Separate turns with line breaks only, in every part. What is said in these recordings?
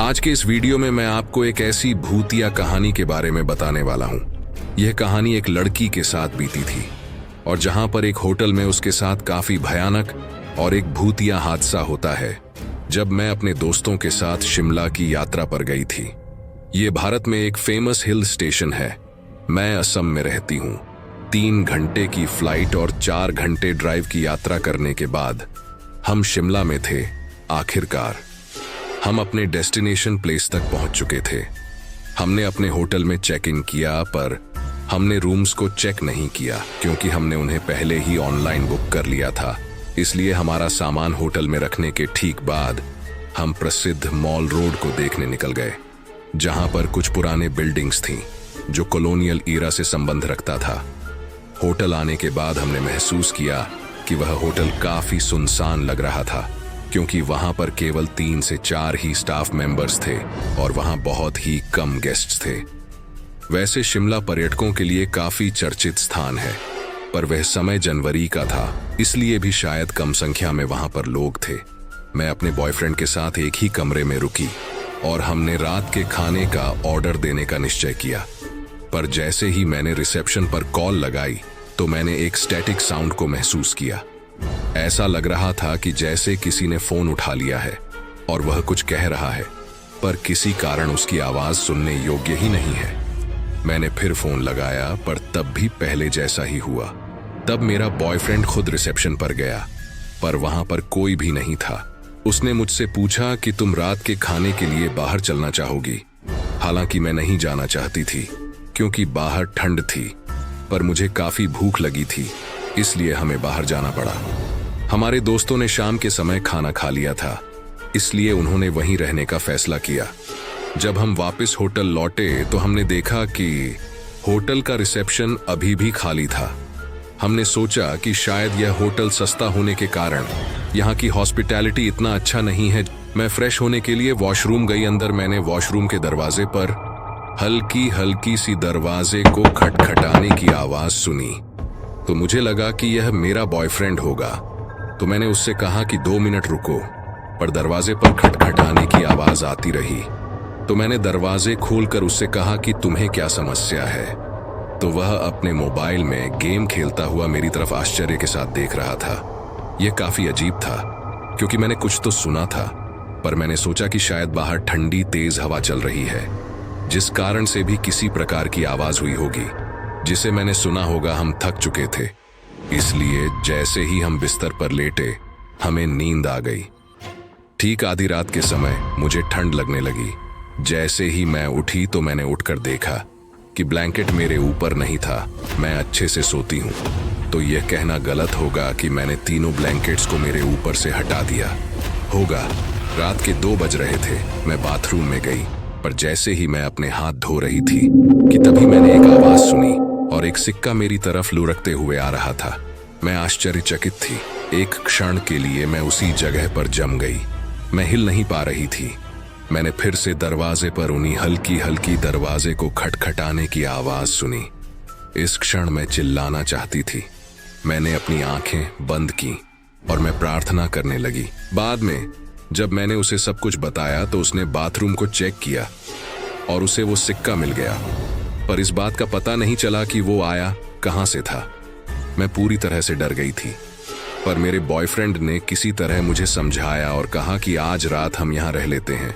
आज के इस वीडियो में मैं आपको एक ऐसी भूतिया कहानी के बारे में बताने वाला हूं। यह कहानी एक लड़की के साथ बीती थी और जहां पर एक होटल में उसके साथ काफी भयानक और एक भूतिया हादसा होता है जब मैं अपने दोस्तों के साथ शिमला की यात्रा पर गई थी। ये भारत में एक फेमस हिल स्टेशन है। मैं असम में रहती हूँ। 3 घंटे की फ्लाइट और 4 घंटे ड्राइव की यात्रा करने के बाद हम शिमला में थे। आखिरकार हम अपने डेस्टिनेशन प्लेस तक पहुंच चुके थे। हमने अपने होटल में चेक इन किया, पर हमने रूम्स को चेक नहीं किया क्योंकि हमने उन्हें पहले ही ऑनलाइन बुक कर लिया था। इसलिए हमारा सामान होटल में रखने के ठीक बाद हम प्रसिद्ध मॉल रोड को देखने निकल गए, जहां पर कुछ पुराने बिल्डिंग्स थीं जो कॉलोनियल ईरा से संबंध रखता था। होटल आने के बाद हमने महसूस किया कि वह होटल काफी सुनसान लग रहा था क्योंकि वहां पर केवल 3 से 4 ही स्टाफ मेंबर्स थे और वहां बहुत ही कम गेस्ट्स थे। वैसे शिमला पर्यटकों के लिए काफी चर्चित स्थान है, पर वह समय जनवरी का था, इसलिए भी शायद कम संख्या में वहां पर लोग थे। मैं अपने बॉयफ्रेंड के साथ एक ही कमरे में रुकी और हमने रात के खाने का ऑर्डर देने का निश्चय किया। पर जैसे ही मैंने रिसेप्शन पर कॉल लगाई तो मैंने एक स्टैटिक साउंड को महसूस किया। ऐसा लग रहा था कि जैसे किसी ने फोन उठा लिया है और वह कुछ कह रहा है, पर किसी कारण उसकी आवाज सुनने योग्य ही नहीं है। मैंने फिर फोन लगाया, पर तब भी पहले जैसा ही हुआ। तब मेरा बॉयफ्रेंड खुद रिसेप्शन पर गया, पर वहां पर कोई भी नहीं था। उसने मुझसे पूछा कि तुम रात के खाने के लिए बाहर चलना चाहोगी। हालांकि मैं नहीं जाना चाहती थी क्योंकि बाहर ठंड थी, पर मुझे काफी भूख लगी थी, इसलिए हमें बाहर जाना पड़ा। हमारे दोस्तों ने शाम के समय खाना खा लिया था, इसलिए उन्होंने वहीं रहने का फैसला किया। जब हम वापस होटल लौटे तो हमने देखा कि होटल का रिसेप्शन अभी भी खाली था। हमने सोचा कि शायद यह होटल सस्ता होने के कारण यहाँ की हॉस्पिटैलिटी इतना अच्छा नहीं है। मैं फ्रेश होने के लिए वॉशरूम गई। अंदर मैंने वॉशरूम के दरवाजे पर हल्की हल्की सी दरवाजे को खटखटाने की आवाज सुनी, तो मुझे लगा कि यह मेरा बॉयफ्रेंड होगा। तो मैंने उससे कहा कि 2 मिनट रुको, पर दरवाजे पर खटखटाने की आवाज आती रही। तो मैंने दरवाजे खोलकर उससे कहा कि तुम्हें क्या समस्या है। तो वह अपने मोबाइल में गेम खेलता हुआ मेरी तरफ आश्चर्य के साथ देख रहा था। यह काफी अजीब था क्योंकि मैंने कुछ तो सुना था, पर मैंने सोचा कि शायद बाहर ठंडी तेज हवा चल रही है, जिस कारण से भी किसी प्रकार की आवाज हुई होगी जिसे मैंने सुना होगा। हम थक चुके थे, इसलिए जैसे ही हम बिस्तर पर लेटे हमें नींद आ गई। ठीक आधी रात के समय मुझे ठंड लगने लगी। जैसे ही मैं उठी तो मैंने उठकर देखा कि ब्लैंकेट मेरे ऊपर नहीं था। मैं अच्छे से सोती हूँ, तो यह कहना गलत होगा कि मैंने तीनों ब्लैंकेट्स को मेरे ऊपर से हटा दिया होगा। रात के 2 बज रहे थे। मैं बाथरूम में गई, पर जैसे ही मैं अपने हाथ धो रही थी कि तभी मैंने एक आवाज सुनी और एक सिक्का मेरी तरफ लुढ़कते हुए आ रहा था। मैं आश्चर्यचकित थी। एक क्षण के लिए मैं उसी जगह पर जम गई। मैं हिल नहीं पा रही थी। मैंने फिर से दरवाजे पर उन्हीं हल्की हल्की दरवाजे को खटखटाने की आवाज सुनी। इस क्षण मैं चिल्लाना चाहती थी। मैंने अपनी आंखें बंद की और मैं प्रार्थना करने लगी। बाद में जब मैंने उसे सब कुछ बताया तो उसने बाथरूम को चेक किया और उसे वो सिक्का मिल गया, पर इस बात का पता नहीं चला कि वो आया कहां से था। मैं पूरी तरह से डर गई थी, पर मेरे बॉयफ्रेंड ने किसी तरह मुझे समझाया और कहा कि आज रात हम यहाँ रह लेते हैं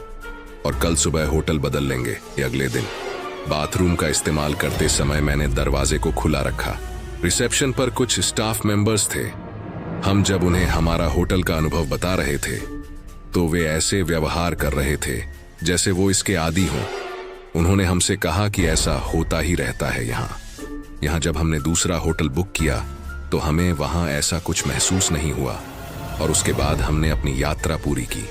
और कल सुबह होटल बदल लेंगे या अगले दिन। बाथरूम का इस्तेमाल करते समय मैंने दरवाजे को खुला रखा। रिसेप्शन पर कुछ स्टाफ मेंबर्स थे। हम जब उन्हें हमारा होटल का अनुभव बता रहे थे तो वे ऐसे व्यवहार कर रहे थे जैसे वो इसके आदी हों। उन्होंने हमसे कहा कि ऐसा होता ही रहता है यहाँ जब हमने दूसरा होटल बुक किया तो हमें वहाँ ऐसा कुछ महसूस नहीं हुआ और उसके बाद हमने अपनी यात्रा पूरी की।